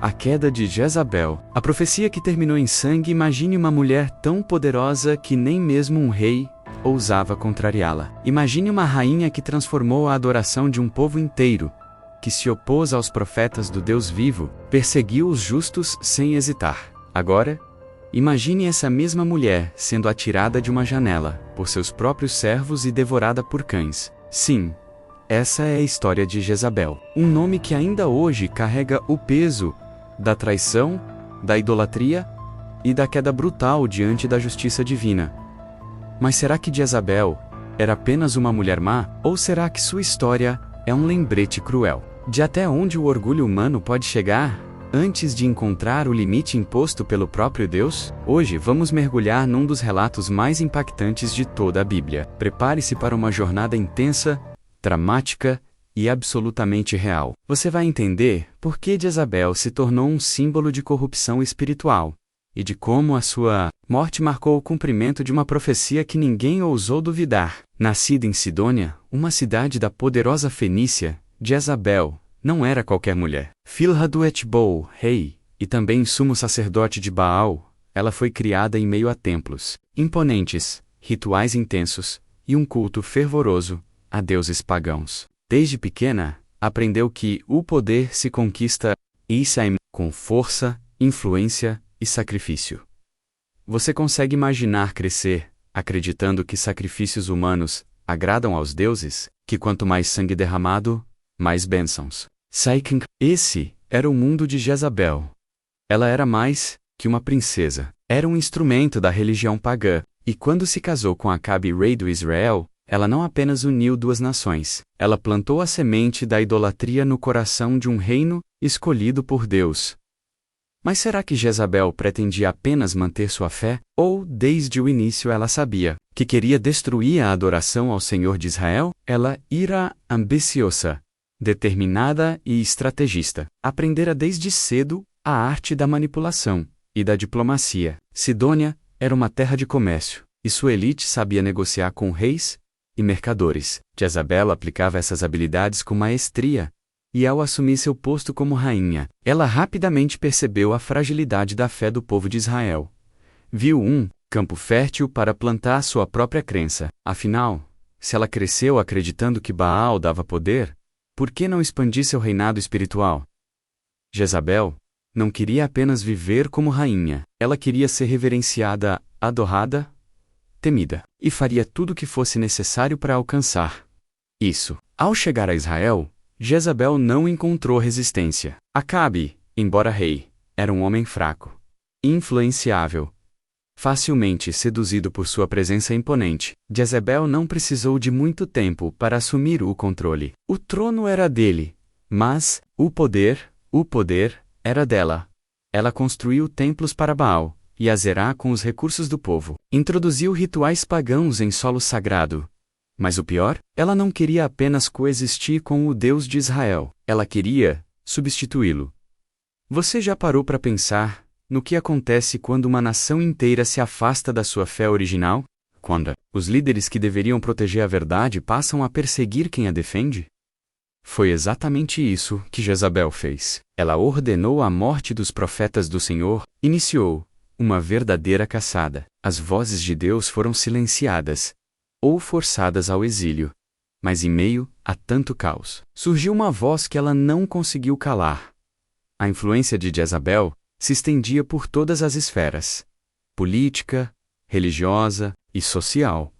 A queda de Jezabel. A profecia que terminou em sangue. Imagine uma mulher tão poderosa que nem mesmo um rei ousava contrariá-la. Imagine uma rainha que transformou a adoração de um povo inteiro, que se opôs aos profetas do Deus vivo, perseguiu os justos sem hesitar. Agora, imagine essa mesma mulher sendo atirada de uma janela por seus próprios servos e devorada por cães. Sim, essa é a história de Jezabel, um nome que ainda hoje carrega o peso da traição, da idolatria e da queda brutal diante da justiça divina. Mas será que Jezabel era apenas uma mulher má? Ou será que sua história é um lembrete cruel de até onde o orgulho humano pode chegar antes de encontrar o limite imposto pelo próprio Deus? Hoje vamos mergulhar num dos relatos mais impactantes de toda a Bíblia. Prepare-se para uma jornada intensa, dramática e absolutamente real. Você vai entender por que Jezabel se tornou um símbolo de corrupção espiritual e de como a sua morte marcou o cumprimento de uma profecia que ninguém ousou duvidar. Nascida em Sidônia, uma cidade da poderosa Fenícia, Jezabel não era qualquer mulher. Filha do Etbol, rei, e também sumo sacerdote de Baal, ela foi criada em meio a templos imponentes, rituais intensos e um culto fervoroso a deuses pagãos. Desde pequena, aprendeu que o poder se conquista com força, influência e sacrifício. Você consegue imaginar crescer, acreditando que sacrifícios humanos agradam aos deuses, que quanto mais sangue derramado, mais bênçãos. Esse era o mundo de Jezabel. Ela era mais que uma princesa. Era um instrumento da religião pagã, e quando se casou com Acabe, rei do Israel, ela não apenas uniu duas nações, ela plantou a semente da idolatria no coração de um reino escolhido por Deus. Mas será que Jezabel pretendia apenas manter sua fé? Ou, desde o início ela sabia que queria destruir a adoração ao Senhor de Israel? Ela era ambiciosa, determinada e estrategista. Aprendera desde cedo a arte da manipulação e da diplomacia. Sidônia era uma terra de comércio, e sua elite sabia negociar com reis e mercadores. Jezabel aplicava essas habilidades com maestria, e ao assumir seu posto como rainha, ela rapidamente percebeu a fragilidade da fé do povo de Israel. Viu um campo fértil para plantar sua própria crença. Afinal, se ela cresceu acreditando que Baal dava poder, por que não expandir seu reinado espiritual? Jezabel não queria apenas viver como rainha, ela queria ser reverenciada, adorada, temida, e faria tudo o que fosse necessário para alcançar isso. Ao chegar a Israel, Jezabel não encontrou resistência. Acabe, embora rei, era um homem fraco, influenciável, facilmente seduzido por sua presença imponente. Jezabel não precisou de muito tempo para assumir o controle. O trono era dele, mas o poder era dela. Ela construiu templos para Baal e Azerá com os recursos do povo. Introduziu rituais pagãos em solo sagrado. Mas o pior, ela não queria apenas coexistir com o Deus de Israel, ela queria substituí-lo. Você já parou para pensar no que acontece quando uma nação inteira se afasta da sua fé original? Quando os líderes que deveriam proteger a verdade passam a perseguir quem a defende? Foi exatamente isso que Jezabel fez. Ela ordenou a morte dos profetas do Senhor, iniciou uma verdadeira caçada. As vozes de Deus foram silenciadas ou forçadas ao exílio. Mas em meio a tanto caos, surgiu uma voz que ela não conseguiu calar. A influência de Jezabel se estendia por todas as esferas: política, religiosa e social.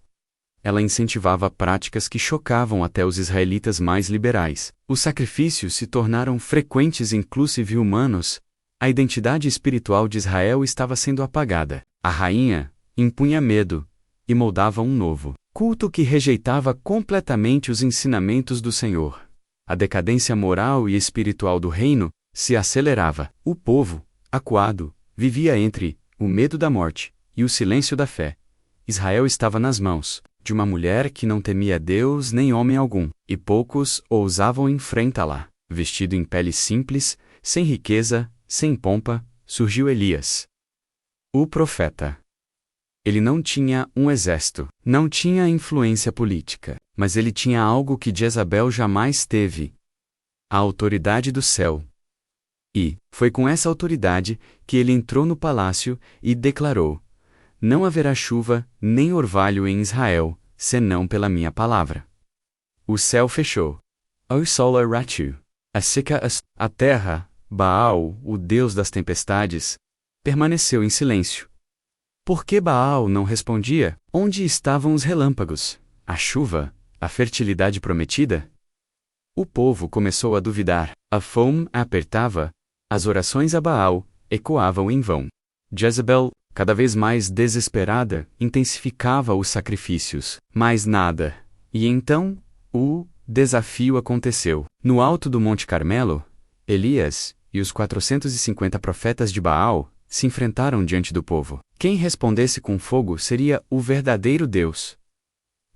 Ela incentivava práticas que chocavam até os israelitas mais liberais. Os sacrifícios se tornaram frequentes, inclusive humanos. A identidade espiritual de Israel estava sendo apagada. A rainha impunha medo e moldava um novo culto que rejeitava completamente os ensinamentos do Senhor. A decadência moral e espiritual do reino se acelerava. O povo, acuado, vivia entre o medo da morte e o silêncio da fé. Israel estava nas mãos de uma mulher que não temia Deus nem homem algum, e poucos ousavam enfrentá-la. Vestido em pele simples, sem riqueza, sem pompa, surgiu Elias, o profeta. Ele não tinha um exército, não tinha influência política, mas ele tinha algo que Jezabel jamais teve: a autoridade do céu. E foi com essa autoridade que ele entrou no palácio e declarou: Não haverá chuva nem orvalho em Israel, senão pela minha palavra. O céu fechou. O sol arratiu. A terra, Baal, o deus das tempestades, permaneceu em silêncio. Por que Baal não respondia? Onde estavam os relâmpagos, a chuva, a fertilidade prometida? O povo começou a duvidar. A fome apertava. As orações a Baal ecoavam em vão. Jezabel, cada vez mais desesperada, intensificava os sacrifícios. Mais nada. E então, o desafio aconteceu. No alto do Monte Carmelo, Elias e os 450 profetas de Baal se enfrentaram diante do povo. Quem respondesse com fogo seria o verdadeiro Deus.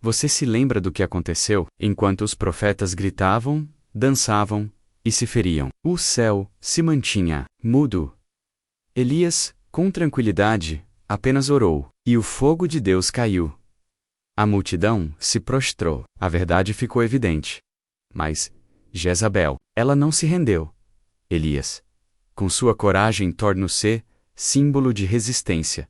Você se lembra do que aconteceu enquanto os profetas gritavam, dançavam e se feriam? O céu se mantinha mudo. Elias, com tranquilidade, apenas orou, e o fogo de Deus caiu. A multidão se prostrou. A verdade ficou evidente. Mas Jezabel, ela não se rendeu. Elias, com sua coragem, torna-se símbolo de resistência.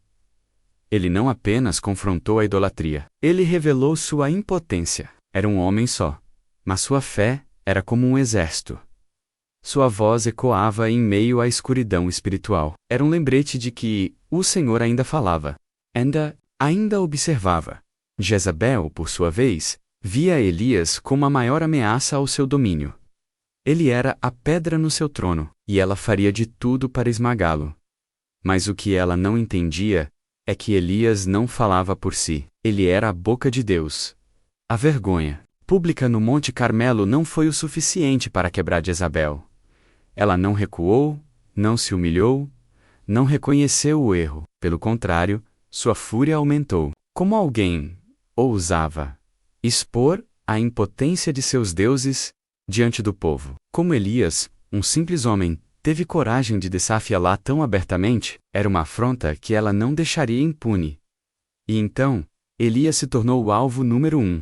Ele não apenas confrontou a idolatria. Ele revelou sua impotência. Era um homem só, mas sua fé era como um exército. Sua voz ecoava em meio à escuridão espiritual. Era um lembrete de que o Senhor ainda falava. Ainda observava. Jezabel, por sua vez, via Elias como a maior ameaça ao seu domínio. Ele era a pedra no seu trono, e ela faria de tudo para esmagá-lo. Mas o que ela não entendia é que Elias não falava por si. Ele era a boca de Deus. A vergonha pública no Monte Carmelo não foi o suficiente para quebrar Jezabel. Ela não recuou, não se humilhou, não reconheceu o erro. Pelo contrário, sua fúria aumentou. Como alguém ousava expor a impotência de seus deuses diante do povo? Como Elias, um simples homem, teve coragem de desafiá-la tão abertamente? Era uma afronta que ela não deixaria impune. E então, Elias se tornou o alvo número 1.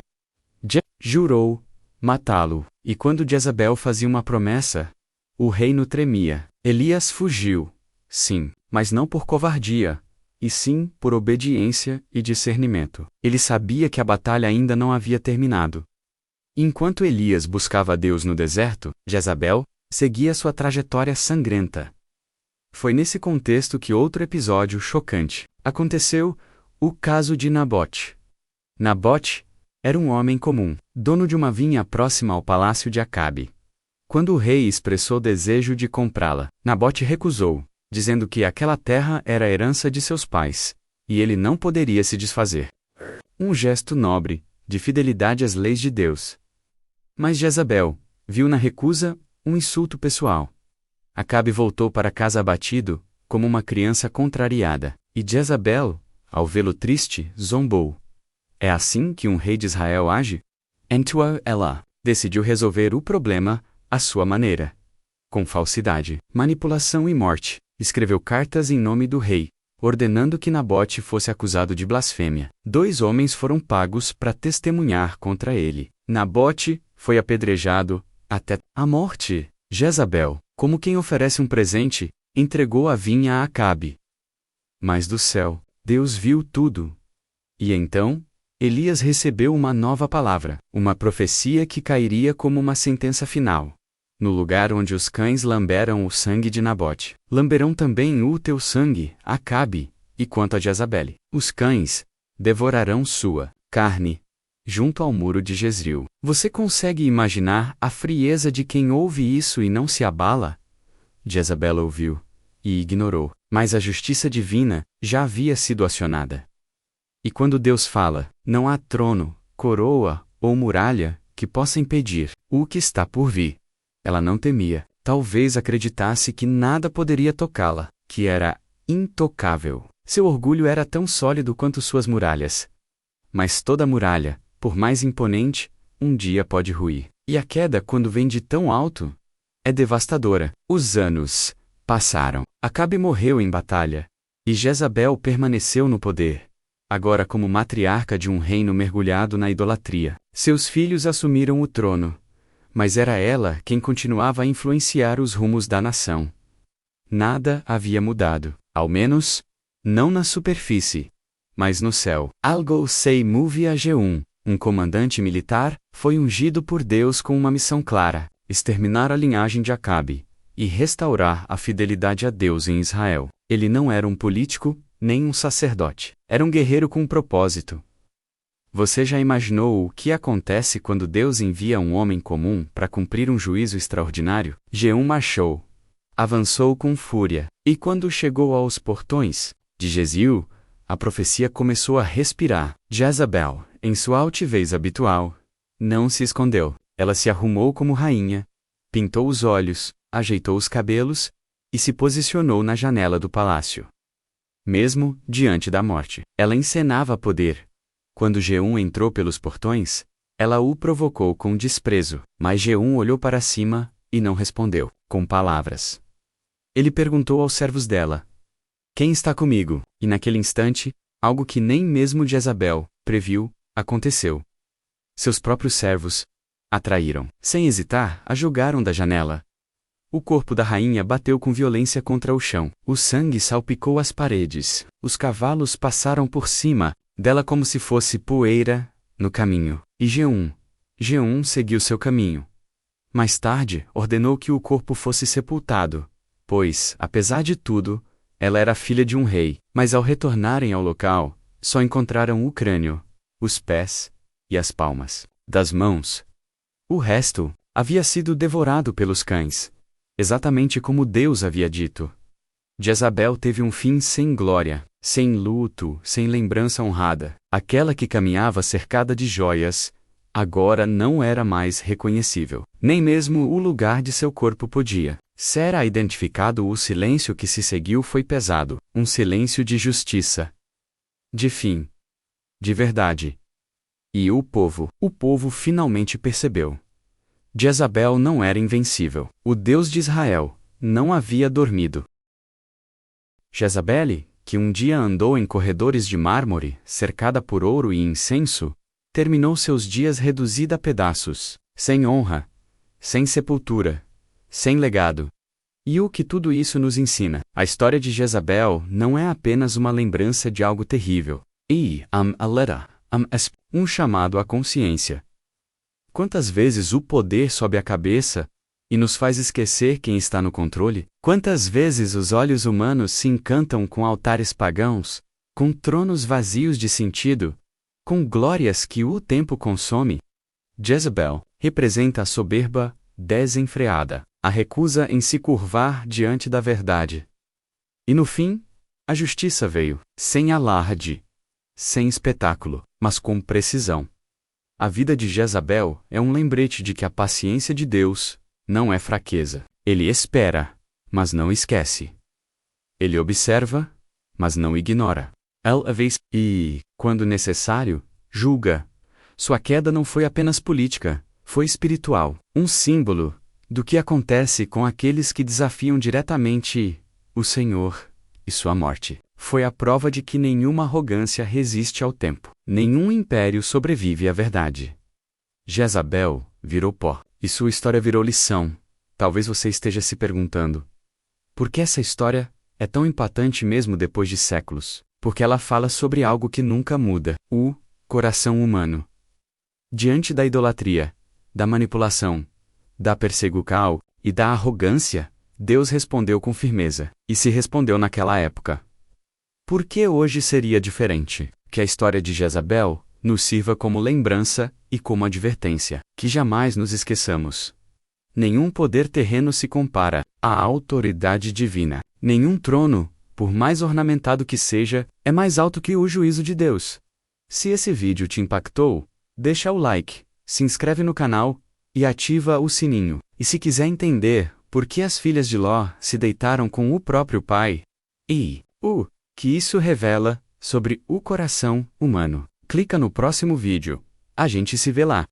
Jurou matá-lo, e quando Jezabel fazia uma promessa, o reino tremia. Elias fugiu, sim, mas não por covardia, e sim por obediência e discernimento. Ele sabia que a batalha ainda não havia terminado. Enquanto Elias buscava Deus no deserto, Jezabel seguia sua trajetória sangrenta. Foi nesse contexto que outro episódio chocante aconteceu: o caso de Nabote. Nabote era um homem comum, dono de uma vinha próxima ao palácio de Acabe. Quando o rei expressou desejo de comprá-la, Nabote recusou, dizendo que aquela terra era a herança de seus pais, e ele não poderia se desfazer. Um gesto nobre, de fidelidade às leis de Deus. Mas Jezabel viu na recusa um insulto pessoal. Acabe voltou para casa abatido, como uma criança contrariada, e Jezabel, ao vê-lo triste, zombou. É assim que um rei de Israel age? Então ela decidiu resolver o problema à sua maneira. Com falsidade, manipulação e morte, escreveu cartas em nome do rei, ordenando que Nabote fosse acusado de blasfêmia. 2 homens foram pagos para testemunhar contra ele. Nabote foi apedrejado até a morte. Jezabel, como quem oferece um presente, entregou a vinha a Acabe. Mas do céu, Deus viu tudo. E então, Elias recebeu uma nova palavra, uma profecia que cairia como uma sentença final. No lugar onde os cães lamberam o sangue de Nabote, lamberão também o teu sangue, Acabe, e quanto a Jezabel, os cães devorarão sua carne, junto ao muro de Jezreel. Você consegue imaginar a frieza de quem ouve isso e não se abala? Jezabel ouviu e ignorou, mas a justiça divina já havia sido acionada. E quando Deus fala, não há trono, coroa ou muralha que possa impedir o que está por vir. Ela não temia, talvez acreditasse que nada poderia tocá-la, que era intocável. Seu orgulho era tão sólido quanto suas muralhas. Mas toda muralha, por mais imponente, um dia pode ruir. E a queda, quando vem de tão alto, é devastadora. Os anos passaram. Acabe morreu em batalha, e Jezabel permaneceu no poder, agora como matriarca de um reino mergulhado na idolatria. Seus filhos assumiram o trono, mas era ela quem continuava a influenciar os rumos da nação. Nada havia mudado, ao menos, não na superfície, mas no céu. Algo se movia. G1, um comandante militar, foi ungido por Deus com uma missão clara: exterminar a linhagem de Acabe e restaurar a fidelidade a Deus em Israel. Ele não era um político, nem um sacerdote. Era um guerreiro com um propósito. Você já imaginou o que acontece quando Deus envia um homem comum para cumprir um juízo extraordinário? G1 marchou. Avançou com fúria. E quando chegou aos portões de Jezreel, a profecia começou a respirar. Jezabel, em sua altivez habitual, não se escondeu. Ela se arrumou como rainha, pintou os olhos, ajeitou os cabelos e se posicionou na janela do palácio. Mesmo diante da morte, ela encenava poder. Quando G1 entrou pelos portões, ela o provocou com desprezo, mas G1 olhou para cima e não respondeu, com palavras. Ele perguntou aos servos dela: "Quem está comigo?" E naquele instante, algo que nem mesmo Jezabel previu, aconteceu. Seus próprios servos a traíram. Sem hesitar, a jogaram da janela. O corpo da rainha bateu com violência contra o chão. O sangue salpicou as paredes. Os cavalos passaram por cima dela como se fosse poeira no caminho. E G1 seguiu seu caminho. Mais tarde, ordenou que o corpo fosse sepultado, pois, apesar de tudo, ela era filha de um rei. Mas ao retornarem ao local, só encontraram o crânio, os pés e as palmas das mãos. O resto havia sido devorado pelos cães, exatamente como Deus havia dito. Jezabel teve um fim sem glória, sem luto, sem lembrança honrada. Aquela que caminhava cercada de joias, agora não era mais reconhecível. Nem mesmo o lugar de seu corpo podia ser identificado. O silêncio que se seguiu foi pesado, um silêncio de justiça, de fim, de verdade. E o povo finalmente percebeu. Jezabel não era invencível. O Deus de Israel não havia dormido. Jezabel, que um dia andou em corredores de mármore, cercada por ouro e incenso, terminou seus dias reduzida a pedaços, sem honra, sem sepultura, sem legado. E o que tudo isso nos ensina? A história de Jezabel não é apenas uma lembrança de algo terrível. Um chamado à consciência. Quantas vezes o poder sobe a cabeça e nos faz esquecer quem está no controle? Quantas vezes os olhos humanos se encantam com altares pagãos, com tronos vazios de sentido, com glórias que o tempo consome? Jezabel representa a soberba desenfreada, a recusa em se curvar diante da verdade. E no fim, a justiça veio, sem alarde, sem espetáculo, mas com precisão. A vida de Jezabel é um lembrete de que a paciência de Deus não é fraqueza. Ele espera, mas não esquece. Ele observa, mas não ignora. E, quando necessário, julga. Sua queda não foi apenas política, foi espiritual. Um símbolo do que acontece com aqueles que desafiam diretamente o Senhor e sua morte. Foi a prova de que nenhuma arrogância resiste ao tempo. Nenhum império sobrevive à verdade. Jezabel virou pó, e sua história virou lição. Talvez você esteja se perguntando: por que essa história é tão impactante mesmo depois de séculos? Porque ela fala sobre algo que nunca muda: o coração humano. Diante da idolatria, da manipulação, da perseguição e da arrogância, Deus respondeu com firmeza. E se respondeu naquela época, por que hoje seria diferente? Que a história de Jezabel nos sirva como lembrança e como advertência, que jamais nos esqueçamos. Nenhum poder terreno se compara à autoridade divina. Nenhum trono, por mais ornamentado que seja, é mais alto que o juízo de Deus. Se esse vídeo te impactou, deixa o like, se inscreve no canal e ativa o sininho. E se quiser entender por que as filhas de Ló se deitaram com o próprio pai, e o que isso revela sobre o coração humano, clica no próximo vídeo. A gente se vê lá.